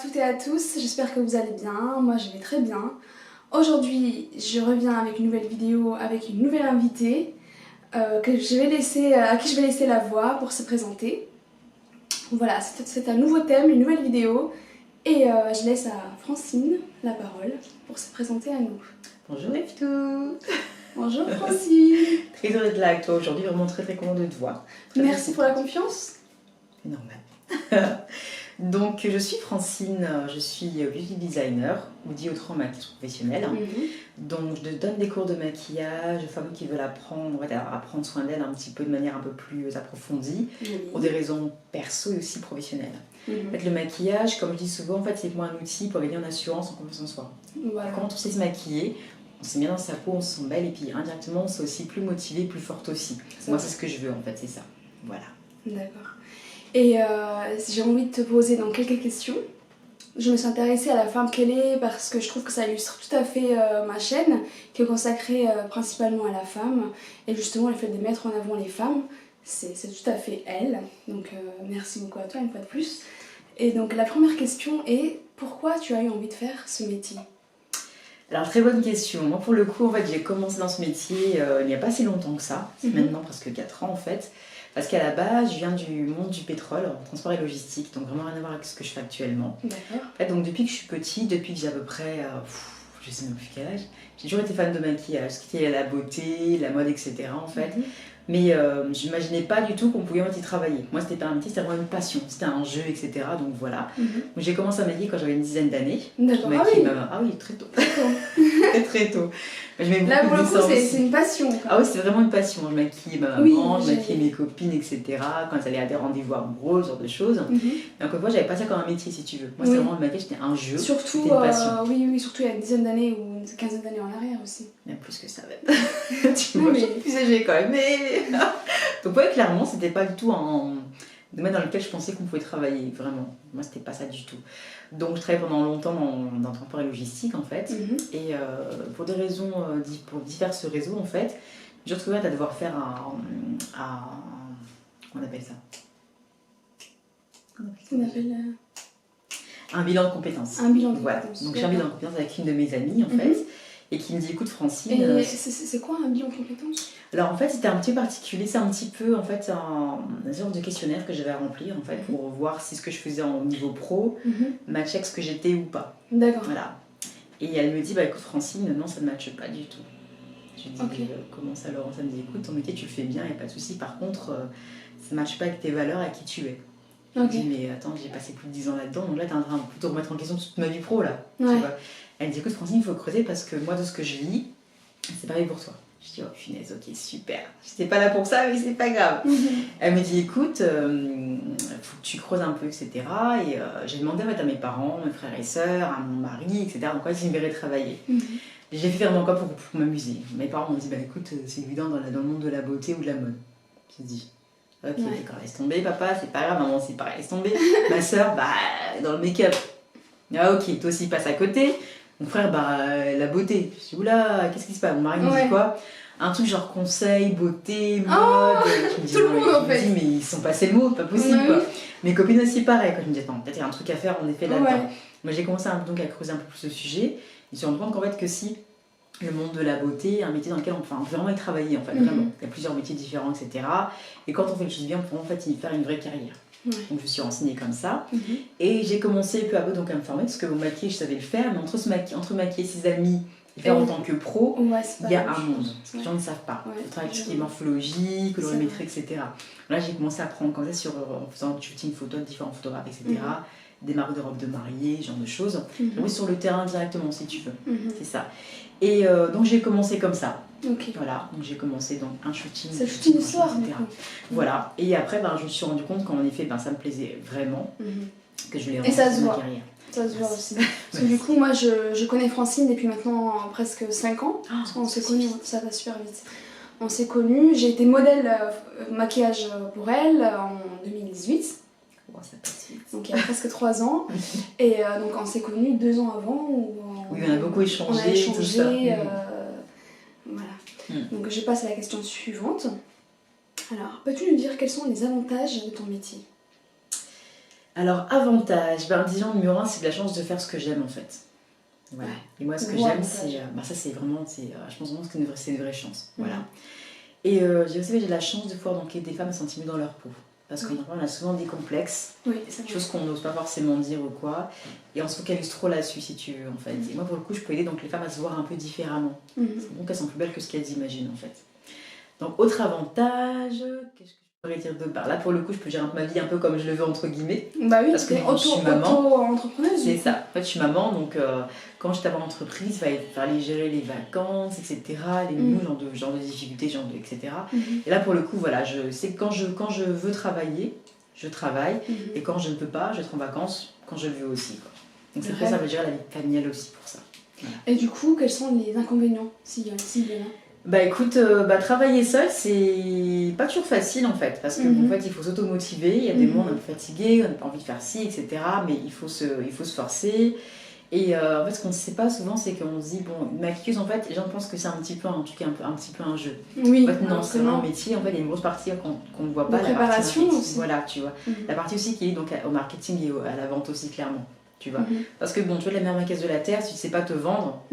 toutes et à tous, j'espère que vous allez bien, moi je vais très bien. Aujourd'hui je reviens avec une nouvelle vidéo avec une nouvelle invitée à qui je vais laisser la voix pour se présenter. Voilà, c'est un nouveau thème, une nouvelle vidéo et je laisse à Francine la parole pour se présenter à nous. Bonjour les petits. Bonjour Francine. Très heureux d'être là avec toi aujourd'hui, vraiment très content de te voir. Merci pour la confiance. C'est normal. Donc je suis Francine, je suis beauty designer, ou dit autrement maquilleuse professionnelle. Donc je donne des cours de maquillage aux femmes qui veulent apprendre, à prendre soin d'elles un petit peu de manière un peu plus approfondie, pour des raisons perso et aussi professionnelles. En fait, le maquillage, comme je dis souvent, en fait, c'est pour moi un outil pour gagner en assurance, en confiance en soi. Voilà. Quand on sait se maquiller, on se met bien dans sa peau, on se sent belle et puis indirectement on s'est aussi plus motivé, plus forte aussi. Moi c'est ce que je veux en fait, c'est ça. Voilà. D'accord. Et j'ai envie de te poser donc quelques questions. Je me suis intéressée à la femme qu'elle est parce que je trouve que ça illustre tout à fait ma chaîne qui est consacrée principalement à la femme. Et justement le fait de mettre en avant les femmes, c'est tout à fait elle. Donc merci beaucoup à toi une fois de plus. Et donc la première question est pourquoi tu as eu envie de faire ce métier ? Alors très bonne question. Moi pour le coup en fait j'ai commencé dans ce métier il n'y a pas si longtemps que ça, c'est maintenant presque 4 ans en fait. Parce qu'à la base je viens du monde du pétrole, transport et logistique, donc vraiment rien à voir avec ce que je fais actuellement. D'accord. En fait, donc depuis que je suis petite, depuis que j'ai à peu près, je sais même plus quel âge, j'ai toujours été fan de maquillage, ce qui était la beauté, la mode etc. en fait. Mais je n'imaginais pas du tout qu'on pouvait y travailler. Moi, c'était pas un métier, c'était vraiment une passion, c'était un jeu, etc. Donc voilà. Donc j'ai commencé à maquiller quand j'avais une dizaine d'années. D'accord. Ah oui, très tôt. très tôt. Là, pour le coup, c'est une passion. Ah oui, c'est vraiment une passion. Je maquillais ma maman, je maquillais mes copines, etc. Quand elles allaient à des rendez-vous amoureux, ce genre de choses. Et encore une fois, j'avais pas ça comme un métier, si tu veux. Moi, c'était vraiment le maquillage, c'était un jeu. Surtout, une passion. oui, surtout il y a une dizaine d'années ou une quinzaine d'années en arrière aussi. Même plus que ça, même. Tu vois, je suis plus âgée quand même. Mais... Donc, ouais, clairement, c'était pas du tout un domaine dans lequel je pensais qu'on pouvait travailler, vraiment. Moi, c'était pas ça du tout. Donc, je travaillais pendant longtemps dans le transport et logistique, en fait. Et pour des raisons, pour divers réseaux, en fait, j'ai retrouvé à devoir faire comment on appelle ça ? Un bilan de compétences. Un bilan de compétences. Voilà. Donc, j'ai un bilan de compétences avec une de mes amies, en fait. Et qui me dit écoute Francine. Et c'est quoi un bilan de compétences ? Alors en fait c'était un petit peu particulier, c'est un petit peu en fait un genre de questionnaire que j'avais à remplir en fait pour voir si ce que je faisais en niveau pro matchait avec ce que j'étais ou pas. D'accord. Voilà. Et elle me dit bah écoute Francine, non ça ne matche pas du tout. Je lui dis comment ça Laurence ? Elle me dit écoute ton métier tu le fais bien, il n'y a pas de souci, par contre ça ne matche pas avec tes valeurs, à qui tu es. Je me dis mais attends j'ai passé plus de 10 ans là-dedans, donc là tu es en train de plutôt remettre en question toute ma vie pro là. Tu vois. Elle me dit écoute Francine il faut creuser parce que moi de ce que je lis, c'est pareil pour toi. Je dis oh punaise ok super, j'étais pas là pour ça mais c'est pas grave. Elle me dit écoute, faut que tu creuses un peu etc. Et j'ai demandé en fait, à mes parents, mes frères et sœurs, à mon mari etc. Donc ils me verraient travailler. J'ai fait vraiment quoi pour m'amuser. Mes parents m'ont dit bah écoute c'est évident dans le monde de la beauté ou de la mode. J'ai dit ok d'accord laisse tomber papa c'est pas grave, maman c'est pareil laisse tomber. Ma sœur bah dans le make-up. Ah ok toi aussi passe à côté. Mon frère, la beauté. Je dis, oula, qu'est-ce qui se passe ? Mon mari me dit quoi ? Un truc genre conseil, beauté, mode. Je me dis, tout le monde en fait. Mais ils sont passés le mot, pas possible quoi. Mes copines aussi pareil. Quand je me dis, attends, peut-être il y a un truc à faire en effet là-dedans. Moi j'ai commencé donc à creuser un peu plus le sujet. Je me suis rendu compte qu'en fait, que si le monde de la beauté est un métier dans lequel on peut vraiment y travailler, en fait, vraiment. Il y a plusieurs métiers différents, etc. Et quand on fait les choses bien, on peut en fait y faire une vraie carrière. Donc je me suis renseignée comme ça et j'ai commencé peu à peu donc à me former parce que mon maquillage je savais le faire mais entre maquiller ses amis et faire en tant que pro il y a un monde parce que les gens ne savent pas on travaille tout ce qui est morphologie, colorimétrie etc. Là j'ai commencé à prendre comme ça en faisant du shooting photo de différents photographes etc. Des marques de robes de mariée, ce genre de choses sur le terrain directement si tu veux c'est ça et donc j'ai commencé comme ça. Voilà, donc j'ai commencé donc un shooting. C'est le shooting du soir, voilà, et après je me suis rendu compte qu'en effet ça me plaisait vraiment, que je voulais et ça se voit. Ça se voit aussi. Parce que du coup, moi je connais Francine depuis maintenant presque 5 ans. Parce qu'on s'est connus, ça va super vite. On s'est connus, j'ai été modèle maquillage pour elle en 2018. Ça passe vite. Donc il y a presque 3 ans. Et donc on s'est connus 2 ans avant. Oui, on a beaucoup échangé. On a échangé, tout ça. Voilà. Donc je passe à la question suivante. Alors, peux-tu nous dire quels sont les avantages de ton métier ? Alors, avantage, disons numéro 1, c'est de la chance de faire ce que j'aime en fait. Voilà. Ouais. Et moi, ce que Gros j'aime, avantage. ça c'est vraiment, je pense vraiment que c'est une vraie chance. Voilà. Et j'ai aussi j'ai la chance de pouvoir donc, aider des femmes à se sentir mieux dans leur peau. Parce qu'on a souvent des complexes, Oui, c'est des choses qu'on n'ose pas forcément dire ou quoi. Et on se focalise trop là-dessus, si tu veux, en fait. Et moi, pour le coup, je peux aider donc, les femmes à se voir un peu différemment. C'est bon qu'elles sont plus belles que ce qu'elles imaginent, en fait. Donc, autre avantage, qu'est-ce que je pourrais dire de par là? Pour le coup, je peux gérer ma vie un peu comme je le veux, entre guillemets. Bah oui, Parce que t'es je suis maman. auto-entrepreneuse. C'est ça. En fait, je suis maman, donc quand je t'avais en entreprise, il fallait gérer les vacances, etc., les genre de difficultés, etc. Et là, pour le coup, voilà, je sais que quand je veux travailler, je travaille. Et quand je ne peux pas, je vais être en vacances quand je le veux aussi. Quoi. Donc c'est pour ça que ça veut gérer la vie familiale aussi pour ça. Voilà. Et du coup, quels sont les inconvénients s'il y en a? Bah écoute, travailler seul, c'est pas toujours facile en fait, parce que en fait, il faut s'automotiver, il y a des moments on est un peu fatigué, on n'a pas envie de faire ci, etc. Mais il faut se forcer. Et en fait, ce qu'on ne sait pas souvent, c'est qu'on se dit, bon, une maquilleuse, en fait, les gens pensent que c'est un petit peu un truc, un petit peu un jeu. Oui, en fait, non, c'est vraiment un métier, en fait, il y a une grosse partie qu'on ne voit pas. La préparation aussi. Voilà, tu vois. La partie aussi qui est donc au marketing et à la vente aussi, clairement. Tu vois. Parce que bon, tu vois, la meilleure maquilleuse de la Terre, si tu ne sais pas te vendre,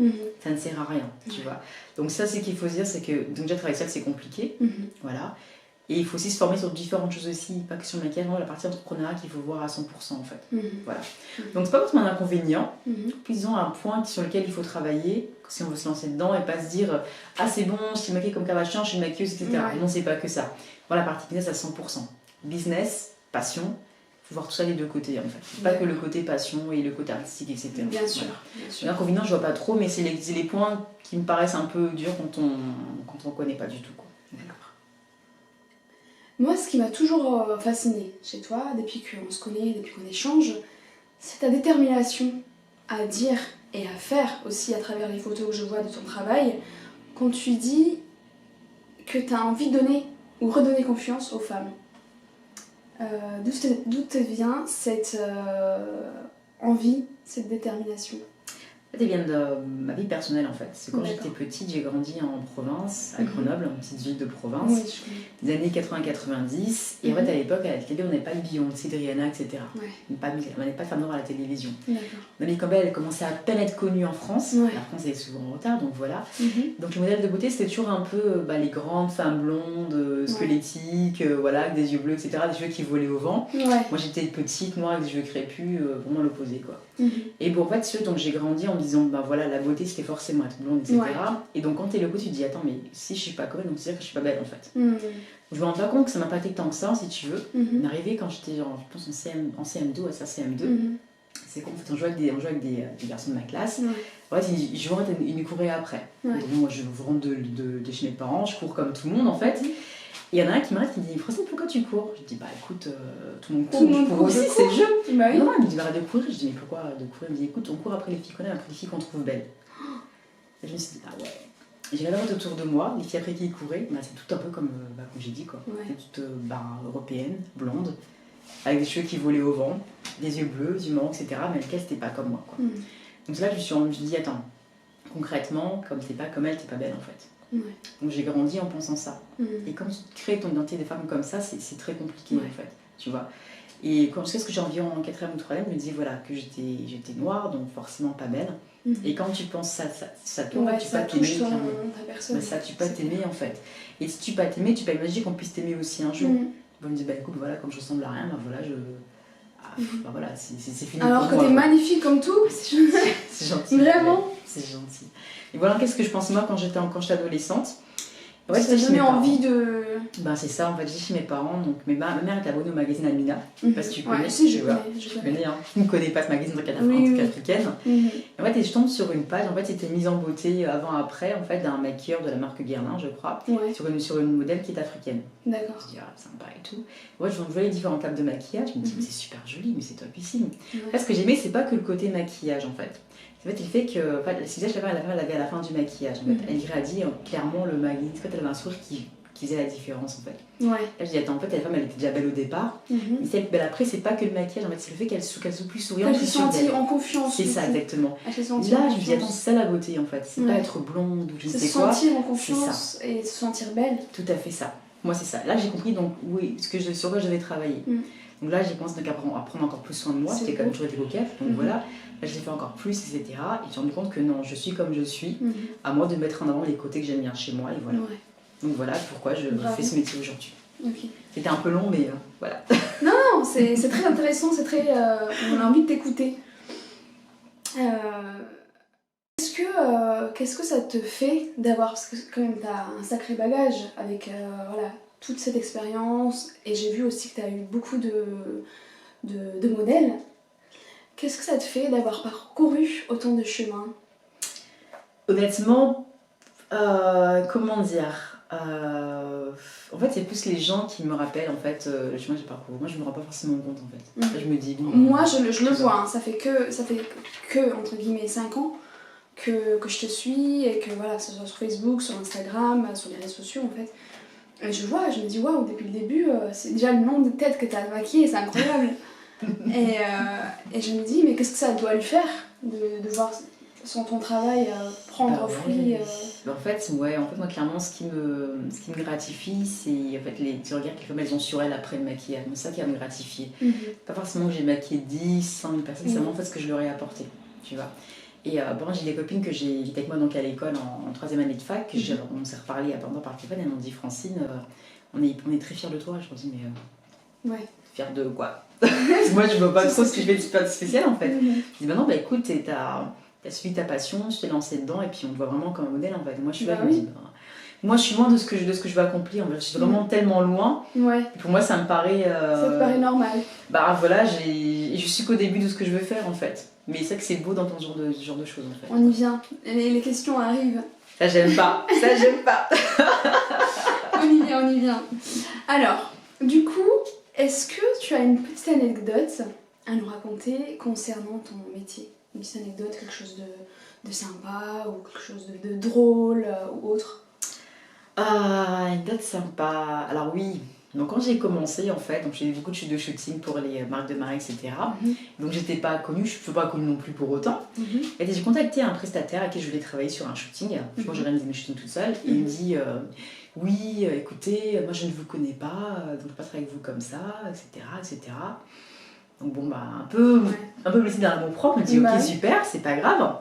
ça ne sert à rien, tu vois. Donc ça, c'est qu'il faut se dire, c'est que donc déjà travailler seul, c'est compliqué, voilà. Et il faut aussi se former sur différentes choses aussi, pas que sur le maquillage, la partie entrepreneuriat qu'il faut voir à 100% en fait. Voilà. Donc c'est pas forcément un inconvénient, plus disons un point sur lequel il faut travailler, si on veut se lancer dedans et pas se dire ah c'est bon, je suis maquillée comme Kardashian, je suis maquilleuse, etc. Ouais. Non, c'est pas que ça. Voilà la partie business à 100%. Business, passion, il faut voir tout ça des deux côtés en fait. Pas que le côté passion et le côté artistique, etc. Bien sûr. Voilà. Bien sûr. L'inconvénient, je vois pas trop, mais c'est les points qui me paraissent un peu durs quand on connaît pas du tout. Quoi. D'accord. Moi, ce qui m'a toujours fascinée chez toi, depuis qu'on se connaît, depuis qu'on échange, c'est ta détermination à dire et à faire aussi à travers les photos que je vois de ton travail, quand tu dis que tu as envie de donner ou redonner confiance aux femmes. D'où te vient cette envie, cette détermination? Ça vient de ma vie personnelle en fait. C'est quand j'étais petite, j'ai grandi en province, à Grenoble, en petite ville de province, des années 80-90. Et en fait, à l'époque, à la télé, on n'avait pas Beyoncé, Rihanna, etc. On n'avait pas de femme noire à la télévision. Naomi Campbell, elle commençait à peine être connue en France. La France est souvent en retard, donc voilà. Donc le modèle de beauté, c'était toujours un peu les grandes femmes blondes, squelettiques, voilà, avec des yeux bleus, etc. Des cheveux qui volaient au vent. Moi, j'étais petite, noire, avec des cheveux crépus, vraiment l'opposé, quoi. Et bon, en fait, donc j'ai grandi en me disant, voilà, la beauté c'était forcément être blonde, etc. Et donc quand t'es le coup, tu te dis, attends, mais si je suis pas comme elle, donc c'est-à-dire que je suis pas belle en fait. Je me rends pas compte que ça m'a pas été tant que ça, si tu veux. On est arrivé quand j'étais, je pense, en CM2, à ça, CM2. C'est qu'on on jouait avec des garçons de ma classe. En fait, ils nous couraient après. Donc moi, je rentre de chez mes parents, je cours comme tout le monde en fait. Et il y en a un qui m'arrête qui me dit Francine, pourquoi tu cours? Je dis bah écoute, tout le monde court, je cours aussi, c'est le jeu. Bah, oui. Non, il me dit arrête de courir. Je dis mais pourquoi de courir? Il me dit écoute, on court après les filles qu'on aime, après les filles qu'on trouve belles. Et je me suis dit ah ouais. J'ai regardé autour de moi, les filles après qui couraient, c'est tout un peu comme j'ai dit quoi. C'est toutes européennes, blondes, avec des cheveux qui volaient au vent, des yeux bleus, du Maroc, etc. Mais elles c'était pas comme moi quoi. Donc c'est là que je me suis dit attends, concrètement, comme t'es pas comme elle, t'es pas belle en fait. Donc j'ai grandi en pensant ça. Et quand tu crées ton identité de femme comme ça, c'est très compliqué en fait, tu vois. Et quand je sais ce que j'ai environ en 4e ou 3e, je me disais voilà, que j'étais noire, donc forcément pas belle. Et quand tu penses ça te tu peux t'aimer. Ça, tu peux t'aimer en fait. Et si tu peux t'aimer, tu peux imaginer qu'on puisse t'aimer aussi un jour. On me dit bah écoute, voilà, comme je ressemble à rien, voilà, voilà, c'est fini. Alors que t'es magnifique comme tout. C'est gentil. Vraiment. C'est gentil. Et voilà, qu'est-ce que je pensais moi quand j'étais adolescente. Ouais, ça t'a donné envie de... c'est ça, en fait, j'étais chez mes parents, donc ma mère était abonnée au magazine Amina, parce que tu connais, je connais, hein. Tu ne connais pas ce magazine en tant qu'africaine. En fait, je tombe sur une page, en fait, c'était mise en beauté avant-après, en fait, d'un maquilleur de la marque Guerlain, je crois, sur une modèle qui est africaine. D'accord. Je dis, sympa et tout. Ouais, je vois les différentes tables de maquillage, je me dis, c'est super joli, mais c'est topissime. En fait, ce que j'aimais, c'est pas que le côté maquillage, en fait. En fait, il fait que le visage, elle avait à la fin du maquillage. En fait. Elle irradie clairement le magazine. En fait, elle avait un sourire qui faisait la différence en fait. Là, je dis attends, en fait, la femme elle était déjà belle au départ. Mais celle belle après, c'est pas que le maquillage, en fait, c'est le fait qu'elle soit plus souriante. Elle se sentit en confiance. C'est ça, exactement. Là, je me dis attends, c'est ça la beauté en fait. C'est pas être blonde ou je ne sais quoi. Se sentir en confiance et se sentir belle. Tout à fait ça. Moi, c'est ça. Là, j'ai compris donc sur quoi je devais travailler. Donc là, j'ai commencé donc à prendre encore plus soin de moi, c'était quand même toujours été coquette. Donc voilà, là, je l'ai fait encore plus, etc. Et j'ai rendu compte que non, je suis comme je suis, à moi de mettre en avant les côtés que j'aime bien chez moi, et voilà. Donc voilà pourquoi je fais ce métier aujourd'hui. C'était un peu long, mais voilà. Non, c'est très intéressant, c'est très... on a envie de t'écouter. Qu'est-ce que ça te fait d'avoir, parce que quand même t'as un sacré bagage avec voilà, toute cette expérience, et j'ai vu aussi que t'as eu beaucoup de modèles. Qu'est-ce que ça te fait d'avoir parcouru autant de chemins? Honnêtement, comment dire, en fait c'est plus les gens qui me rappellent en fait le chemin que j'ai parcouru. Moi je me rends pas forcément compte en fait. Je me dis bon, moi je le vois, hein, ça fait que entre guillemets 5 ans que je te suis, et que voilà, que ce soit sur Facebook, sur Instagram, sur les réseaux sociaux en fait. Et je me dis waouh, depuis le début, c'est déjà le nombre de têtes que tu as maquillées, c'est incroyable. et je me dis, mais qu'est-ce que ça doit lui faire de voir ton travail prendre fruit En fait, moi clairement, ce qui me gratifie, c'est en fait, tu regardes quelles femmes elles ont sur elles après le maquillage. C'est ça qui va me gratifier. Pas forcément que j'ai maquillé 10, 100 000 personnes, c'est vraiment en fait ce que je leur ai apporté, tu vois. Et bon, j'ai des copines que j'ai invitées avec moi donc à l'école en 3e année de fac, on s'est reparlé pendant par téléphone, elles m'ont dit Francine, on est très fiers de toi. Je me dis mais fiers de quoi? Moi je vois pas trop ce que je fais de super spécial en fait. Je dis bah non, bah écoute, t'as suivi ta passion, tu t'es lancée dedans et puis on te voit vraiment comme un modèle en fait. Moi je suis là, je me dis moi je suis loin de ce que je veux accomplir, en fait. Je suis vraiment tellement loin. Et pour moi ça me paraît... Ça te paraît normal. Bah voilà, je suis qu'au début de ce que je veux faire en fait. Mais c'est vrai que c'est beau d'entendre ce genre de choses en fait. On y vient, les questions arrivent. Ça j'aime pas, ça j'aime pas. On y vient. Alors, du coup, est-ce que tu as une petite anecdote à nous raconter concernant ton métier? Une petite anecdote, quelque chose de sympa ou quelque chose de drôle ou autre? Anecdote sympa. Alors oui, donc quand j'ai commencé en fait, donc j'ai eu beaucoup de shooting pour les marques de marie, etc. Donc j'étais pas connue, je ne suis pas connue non plus pour autant. Et j'ai contacté un prestataire à qui je voulais travailler sur un shooting. Moi j'ai réalisé mes shootings toute seule. Et il me dit oui, écoutez, moi je ne vous connais pas, donc je ne vais pas travailler avec vous comme ça, etc. etc. Donc bon, bah un peu blessée d'un amour propre, je me dis ok, super, c'est pas grave.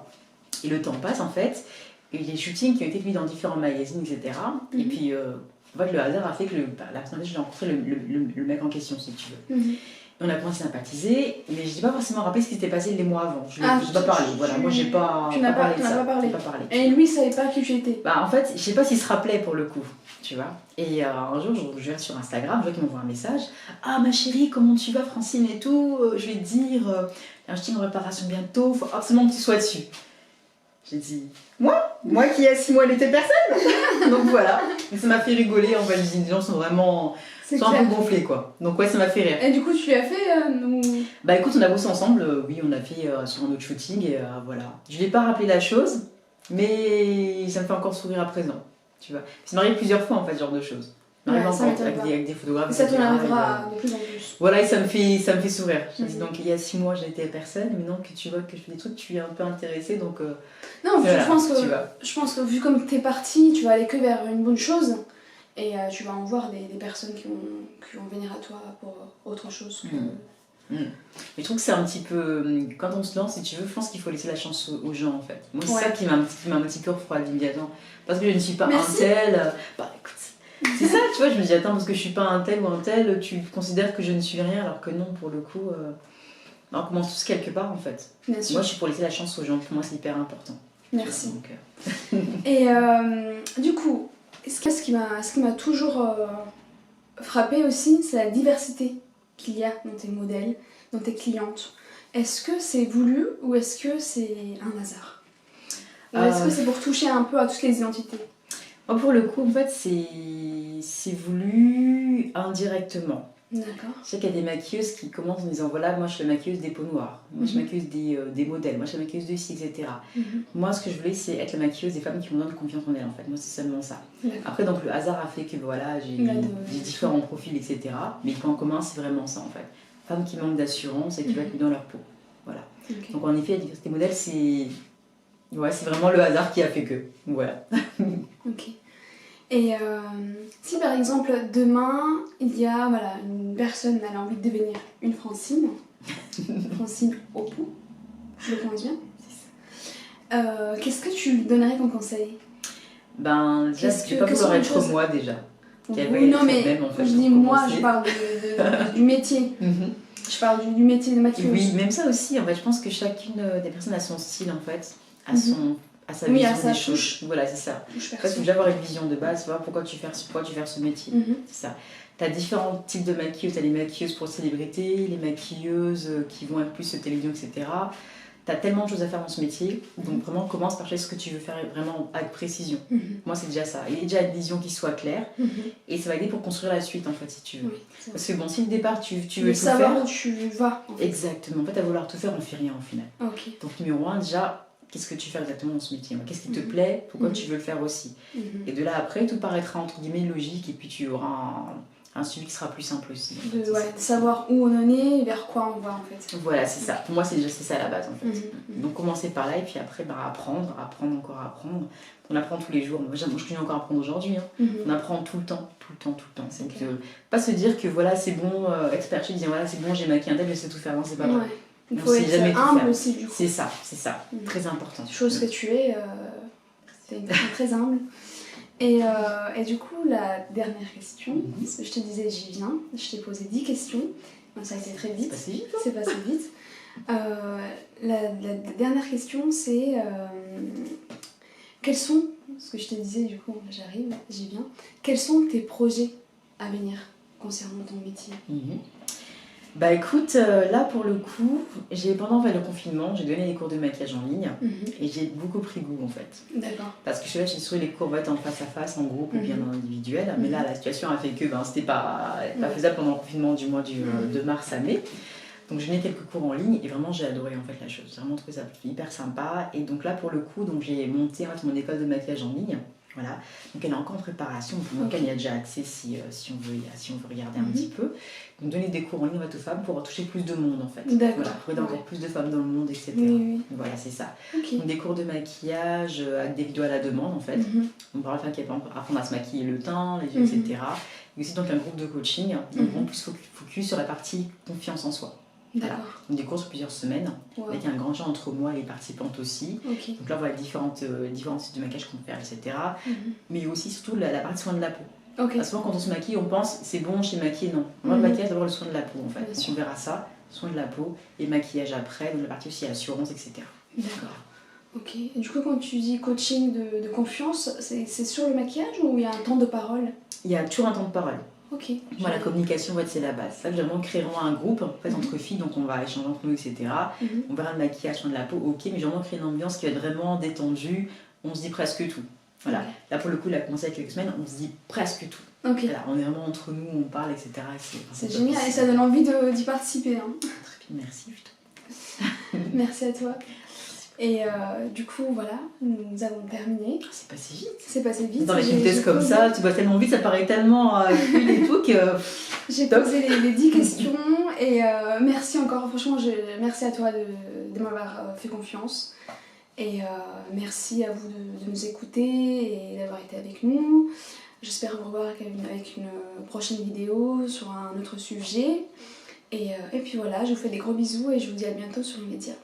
Et le temps passe en fait. Et les shootings qui ont été mis dans différents magazines, etc. Et puis, en fait, le hasard a fait que la personne, je l'ai rencontré le mec en question, si tu veux. Et on a commencé à sympathiser, mais je n'ai pas forcément rappelé ce qui s'était passé les mois avant. Je n'ai pas parlé, voilà. Moi, j'ai pas parlé de ça. Pas parlé. Et lui, il savait pas qui tu étais? Bah, en fait, je sais pas s'il se rappelait pour le coup, tu vois. Et un jour, je vais sur Instagram, je vois qu'il m'envoie un message. Ah, ma chérie, comment tu vas, Francine et tout? Je vais te dire, il y a un shooting en préparation bientôt, il faut absolument que tu sois dessus. J'ai dit, moi qui il y a 6 mois n'étais personne. Donc voilà, mais ça m'a fait rigoler, en fait, les gens sont vraiment un peu gonflés quoi. Donc ouais, ça m'a fait rire. Et du coup tu lui as fait Bah écoute, on a bossé ensemble, oui on a fait sur un autre shooting et voilà. Je lui ai pas rappelé la chose, mais ça me fait encore sourire à présent, tu vois. Ça m'arrive plusieurs fois en fait ce genre de choses. Avec des photographes. Et ça t'en arrivera de plus en plus. Voilà, et ça me fait sourire. Donc il y a 6 mois j'étais personne, maintenant que tu vois que je fais des trucs, tu es un peu intéressée donc... Non, je pense que vu comme t'es partie, tu vas aller que vers une bonne chose et tu vas en voir des personnes qui vont venir à toi pour autre chose. Mais je trouve que c'est un petit peu... Quand on se lance, si tu veux, je pense qu'il faut laisser la chance aux gens en fait. Moi c'est ça qui m'a un petit peu refroidi immédiatement. Parce que je ne suis pas un tel... Bah écoute... C'est ça, tu vois, je me dis, attends, parce que je suis pas un tel ou un tel, tu considères que je ne suis rien, alors que non, pour le coup, on commence tous quelque part, en fait. Moi, je suis pour laisser la chance aux gens, pour moi, c'est hyper important. Merci. Et du coup, ce qui m'a toujours frappée aussi, c'est la diversité qu'il y a dans tes modèles, dans tes clientes. Est-ce que c'est voulu ou est-ce que c'est un hasard? Ou est-ce que c'est pour toucher un peu à toutes les identités? Moi, pour le coup, en fait, c'est voulu indirectement. D'accord. Je sais qu'il y a des maquilleuses qui commencent en disant voilà, moi je suis la maquilleuse des peaux noires, moi je suis la maquilleuse des modèles, moi je suis la maquilleuse de ci, etc. Moi, ce que je voulais, c'est être la maquilleuse des femmes qui me donnent confiance en elles, en fait. Moi, c'est seulement ça. Après, donc, le hasard a fait que voilà, j'ai différents profils, etc. Mais le point commun, c'est vraiment ça, en fait. Femmes qui manquent d'assurance et qui veulent plus dans leur peau. Voilà. Donc, en effet, la diversité modèle, c'est vraiment le hasard qui a fait que. Voilà. Ok. Et si par exemple demain il y a voilà, une personne elle a envie de devenir une Francine, Francine Opou, je le prononce bien, qu'est-ce que tu lui donnerais comme conseil? Ben, déjà, je vais pas vouloir être moi déjà. Oui, non, mais même, en fait, je dis moi, je parle du métier. Je parle du métier de maquilleuse. Oui, même ça aussi, en fait, je pense que chacune des personnes a son style, en fait, a sa vision des choses. Voilà, c'est ça. En fait, il faut déjà avoir une vision de base, savoir pourquoi tu fais ce métier. C'est ça. Tu as différents types de maquilleuses. Tu as les maquilleuses pour célébrités, les maquilleuses qui vont être plus télévision, etc. Tu as tellement de choses à faire dans ce métier, donc vraiment commence par ce que tu veux faire vraiment avec précision. Moi, c'est déjà ça. Il y a déjà une vision qui soit claire, et ça va aider pour construire la suite, en fait, si tu veux. Oui, parce que bon, si au départ tu veux tout savoir où tu vas. En fait. Exactement. En fait, à vouloir tout faire, on ne fait rien au final. Okay. Donc, numéro 1, déjà, qu'est-ce que tu fais exactement dans ce métier? Qu'est-ce qui te plaît? Pourquoi tu veux le faire aussi? Et de là, après, tout paraîtra entre guillemets logique, et puis tu auras un suivi qui sera plus simple aussi. De savoir où on en est et vers quoi on va en fait. Voilà, c'est ça. Pour moi, c'est ça à la base en fait. Donc commencer par là et puis après apprendre. On apprend tous les jours. Moi, je continue encore à apprendre aujourd'hui. On apprend tout le temps. C'est que, pas se dire que voilà, c'est bon, expertise, dire voilà, c'est bon, j'ai maquillé un tel, je sais tout faire. Non, c'est pas vrai. Il faut être humble aussi du coup. C'est ça. Très important. Chose que tu es, c'est une personne très humble. Et du coup, la dernière question, parce que je te disais j'y viens, je t'ai posé 10 questions, ça a été très vite. C'est passé vite. La dernière question, c'est quels sont, ce que je te disais du coup, j'y viens, quels sont tes projets à venir concernant ton métier? Bah écoute, là pour le coup, pendant le confinement, j'ai donné des cours de maquillage en ligne et j'ai beaucoup pris goût en fait. D'accord. Parce que je suis sur les cours en face à face, en groupe ou bien en individuel, mais là la situation a fait que c'était pas faisable pendant le confinement du mois de mars à mai. Donc j'ai donné quelques cours en ligne et vraiment j'ai adoré en fait la chose. J'ai vraiment trouvé ça hyper sympa. Et donc là pour le coup, j'ai monté mon école de maquillage en ligne. Voilà. Donc elle est encore en préparation, donc il y a déjà accès si on veut regarder un petit peu. Donc donner des cours en ligne aux femmes pour toucher plus de monde en fait. D'accord. Voilà, pour aider encore plus de femmes dans le monde, etc. Oui. Voilà, c'est ça. Donc des cours de maquillage avec des vidéos à la demande en fait. On pourra faire apprendre à se maquiller le teint, les yeux, etc. Et aussi donc un groupe de coaching, donc on plus focus sur la partie confiance en soi. Voilà. Donc des cours sur plusieurs semaines, avec un grand jeu entre moi et les participantes aussi. Donc là, voilà différents types de maquillage qu'on peut faire, etc. Mais aussi, surtout, la partie soin de la peau. Parce que souvent, quand on se maquille, on pense c'est bon, je suis maquillée. Non. Le maquillage, d'abord le soin de la peau, en fait. Donc, on verra ça, soin de la peau et maquillage après, donc la partie aussi assurance, etc. D'accord. Ok. Et du coup, quand tu dis coaching de confiance, c'est sur le maquillage ou il y a un temps de parole? Il y a toujours un temps de parole. Moi, la communication, c'est la base. Ça, vraiment, créerons un groupe entre filles, donc on va échanger entre nous, etc. On verra le maquillage, soin de la peau, mais vraiment créer une ambiance qui va être vraiment détendue. On se dit presque tout. Voilà. Là, pour le coup, il a commencé il y a quelques semaines, on se dit presque tout. Voilà, on est vraiment entre nous, on parle, etc. C'est génial et ça donne envie d'y participer. Très bien, merci. Merci à toi. Et du coup, voilà, nous avons terminé. C'est passé vite. Dans les tests comme ça, tu vas tellement vite, ça paraît tellement fluide et tout que... J'ai posé les 10 questions et merci encore, franchement, merci à toi de m'avoir fait confiance. Et merci à vous de nous écouter et d'avoir été avec nous. J'espère vous revoir avec une prochaine vidéo sur un autre sujet. Et puis voilà, je vous fais des gros bisous et je vous dis à bientôt sur les médias.